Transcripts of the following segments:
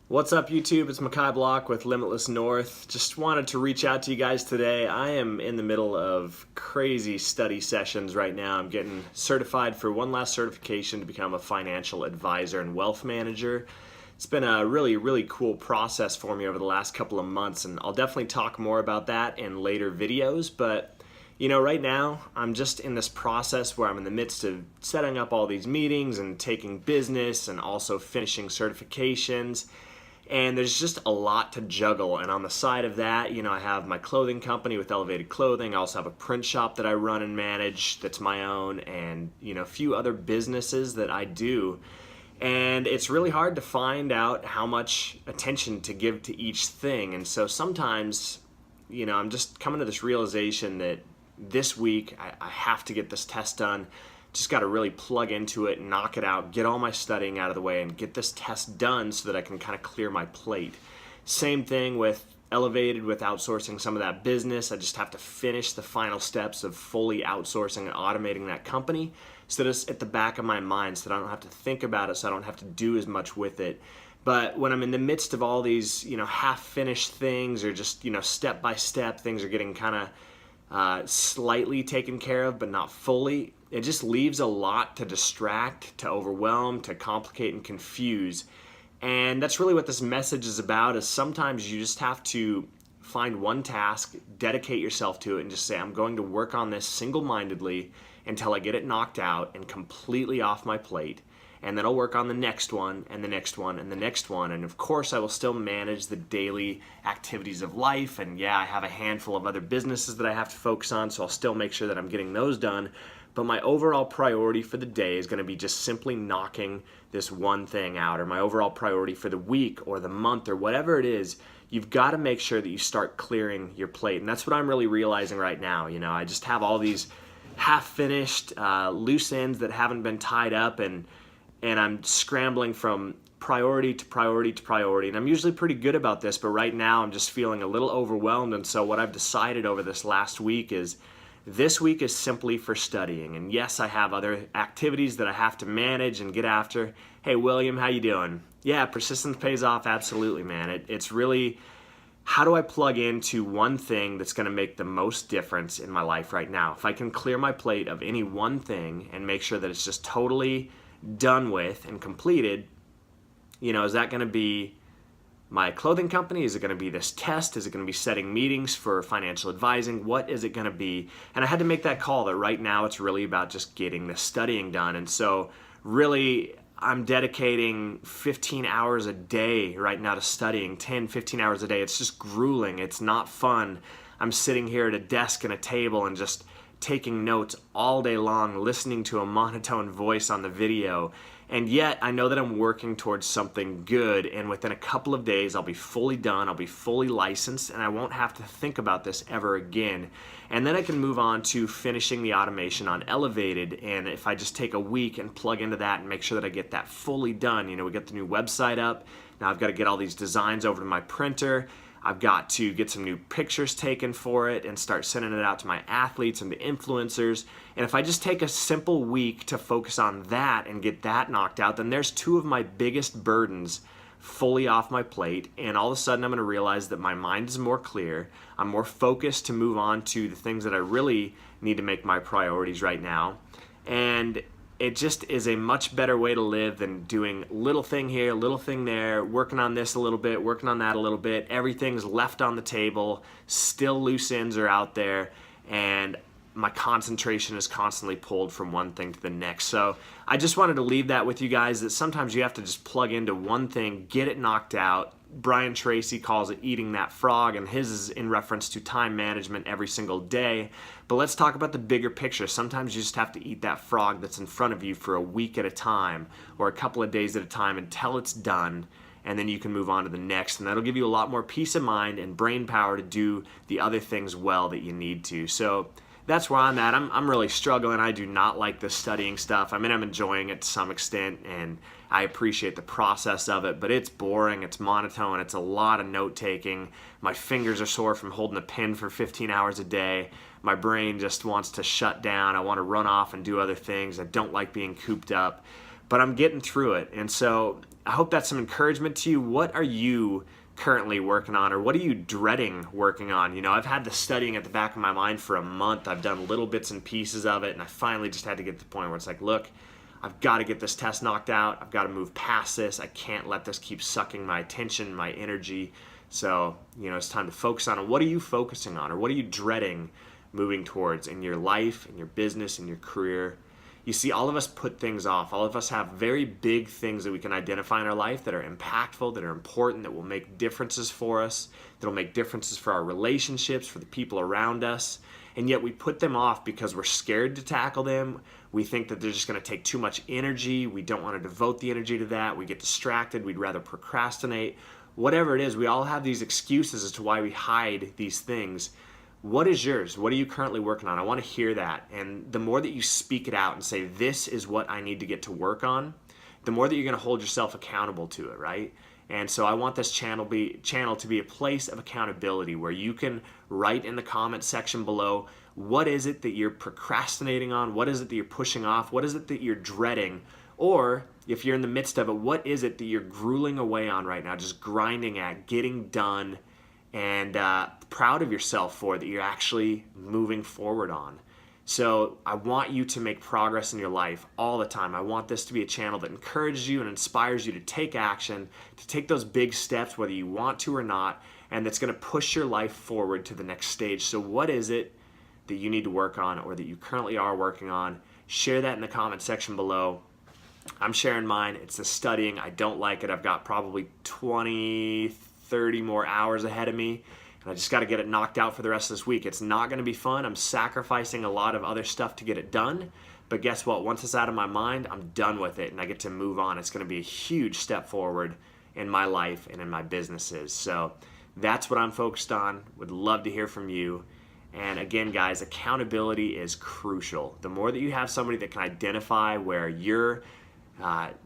What's up, YouTube? It's Makai Block with Limitless North. Just wanted to reach out to you guys today. I am in the middle of crazy study sessions right now. I'm getting certified for one last certification to become a financial advisor and wealth manager. It's been a really cool process for me over the last couple of months, and I'll definitely talk more about that in later videos. But right now I'm just in this process where I'm in the midst of setting up all these meetings and taking business and also finishing certifications. And there's just a lot to juggle. And on the side of that, I have my clothing company with Elevated Clothing. I also have a print shop that I run and manage that's my own, and a few other businesses that I do. And it's really hard to find out how much attention to give to each thing. And so sometimes, I'm just coming to this realization that this week I have to get this test done. Just got to really plug into it, knock it out, get all my studying out of the way, and get this test done so that I can kind of clear my plate. Same thing with Elevated, with outsourcing some of that business. I just have to finish the final steps of fully outsourcing and automating that company so that it's at the back of my mind so that I don't have to think about it, so I don't have to do as much with it. But when I'm in the midst of all these, half-finished things, or just, step-by-step, things are getting kind of slightly taken care of, but not fully. It just leaves a lot to distract, to overwhelm, to complicate and confuse. And that's really what this message is about, is sometimes you just have to find one task, dedicate yourself to it, and just say, I'm going to work on this single-mindedly until I get it knocked out and completely off my plate. And then I'll work on the next one, and the next one, and the next one. And of course, I will still manage the daily activities of life. And yeah, I have a handful of other businesses that I have to focus on, so I'll still make sure that I'm getting those done. But my overall priority for the day is going to be just simply knocking this one thing out. Or my overall priority for the week or the month or whatever it is, you've got to make sure that you start clearing your plate. And that's what I'm really realizing right now. I just have all these half-finished loose ends that haven't been tied up, and I'm scrambling from priority to priority to priority. And I'm usually pretty good about this, but right now I'm just feeling a little overwhelmed. And so what I've decided over this last week is, this week is simply for studying. And yes, I have other activities that I have to manage and get after. Hey, William, how you doing? Yeah, persistence pays off. Absolutely, man. It's really, how do I plug into one thing that's going to make the most difference in my life right now? If I can clear my plate of any one thing and make sure that it's just totally done with and completed, is that going to be my clothing company? Is it going to be this test? Is it going to be setting meetings for financial advising? What is it going to be? And I had to make that call that right now it's really about just getting the studying done. And so really, I'm dedicating 15 hours a day right now to studying, 10, 15 hours a day. It's just grueling. It's not fun. I'm sitting here at a desk and a table and just taking notes all day long, listening to a monotone voice on the video. And yet I know that I'm working towards something good, and within a couple of days I'll be fully done, I'll be fully licensed, and I won't have to think about this ever again. And then I can move on to finishing the automation on Elevated, and if I just take a week and plug into that and make sure that I get that fully done, we get the new website up, now I've got to get all these designs over to my printer, I've got to get some new pictures taken for it and start sending it out to my athletes and the influencers. And if I just take a simple week to focus on that and get that knocked out, then there's two of my biggest burdens fully off my plate. And all of a sudden I'm going to realize that my mind is more clear. I'm more focused to move on to the things that I really need to make my priorities right now. And it just is a much better way to live than doing little thing here, little thing there, working on this a little bit, working on that a little bit. Everything's left on the table, still loose ends are out there, and my concentration is constantly pulled from one thing to the next. So I just wanted to leave that with you guys, that sometimes you have to just plug into one thing, get it knocked out. Brian Tracy calls it eating that frog, and his is in reference to time management every single day. But let's talk about the bigger picture. Sometimes you just have to eat that frog that's in front of you for a week at a time or a couple of days at a time until it's done, and then you can move on to the next. And that'll give you a lot more peace of mind and brain power to do the other things well that you need to. So that's where I'm at. I'm really struggling. I do not like the studying stuff. I mean, I'm enjoying it to some extent, and I appreciate the process of it, but it's boring, it's monotone, it's a lot of note-taking. My fingers are sore from holding a pen for 15 hours a day. My brain just wants to shut down. I want to run off and do other things. I don't like being cooped up. but I'm getting through it. And so I hope that's some encouragement to you. What are you currently working on, or what are you dreading working on? You know, I've had the studying at the back of my mind for a month. I've done little bits and pieces of it, and I finally just had to get to the point where it's like, look, I've got to get this test knocked out. I've got to move past this. I can't let this keep sucking my attention, my energy. So, you know, it's time to focus on it. What are you focusing on, or what are you dreading moving towards in your life, in your business, in your career? You see, all of us put things off. All of us have very big things that we can identify in our life that are impactful, that are important, that will make differences for us, that will make differences for our relationships, for the people around us. And yet we put them off because we're scared to tackle them. We think that they're just going to take too much energy. We don't want to devote the energy to that. We get distracted. We'd rather procrastinate. Whatever it is, we all have these excuses as to why we hide these things. What is yours? What are you currently working on? I want to hear that. And the more that you speak it out and say, this is what I need to get to work on, the more that you're going to hold yourself accountable to it, right? And so I want this channel to be a place of accountability where you can write in the comment section below, what is it that you're procrastinating on? What is it that you're pushing off? What is it that you're dreading? Or if you're in the midst of it, what is it that you're grueling away on right now, just grinding at, getting done, and proud of yourself for that you're actually moving forward on. So I want you to make progress in your life all the time. I want this to be a channel that encourages you and inspires you to take action, to take those big steps, whether you want to or not, and that's going to push your life forward to the next stage. So what is it that you need to work on, or that you currently are working on? Share that in the comment section below. I'm sharing mine. It's the studying. I don't like it. I've got probably 20, 30 more hours ahead of me, and I just got to get it knocked out for the rest of this week. It's not going to be fun. I'm sacrificing a lot of other stuff to get it done, but guess what? Once it's out of my mind, I'm done with it, and I get to move on. It's going to be a huge step forward in my life and in my businesses. So that's what I'm focused on. Would love to hear from you. And again, guys, accountability is crucial. The more that you have somebody that can identify where you're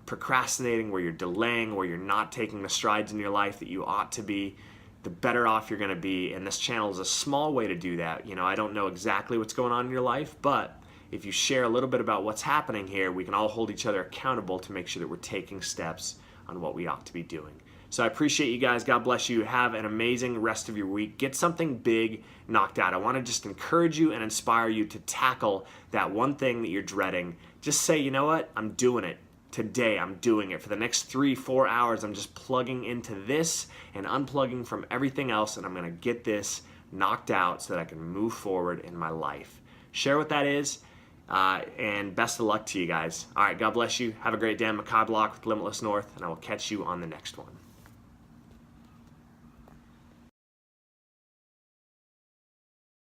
procrastinating, where you're delaying, where you're not taking the strides in your life that you ought to be, the better off you're going to be. And this channel is a small way to do that. You know, I don't know exactly what's going on in your life, but if you share a little bit about what's happening here, we can all hold each other accountable to make sure that we're taking steps on what we ought to be doing. So I appreciate you guys. God bless you. Have an amazing rest of your week. Get something big knocked out. I want to just encourage you and inspire you to tackle that one thing that you're dreading. Just say, you know what? I'm doing it. Today I'm doing it. For the next 3-4 hours, I'm just plugging into this and unplugging from everything else, and I'm going to get this knocked out so that I can move forward in my life. Share what that is, and best of luck to you guys. All right, God bless you. Have a great day. I'm Makai Block with Limitless North, and I will catch you on the next one.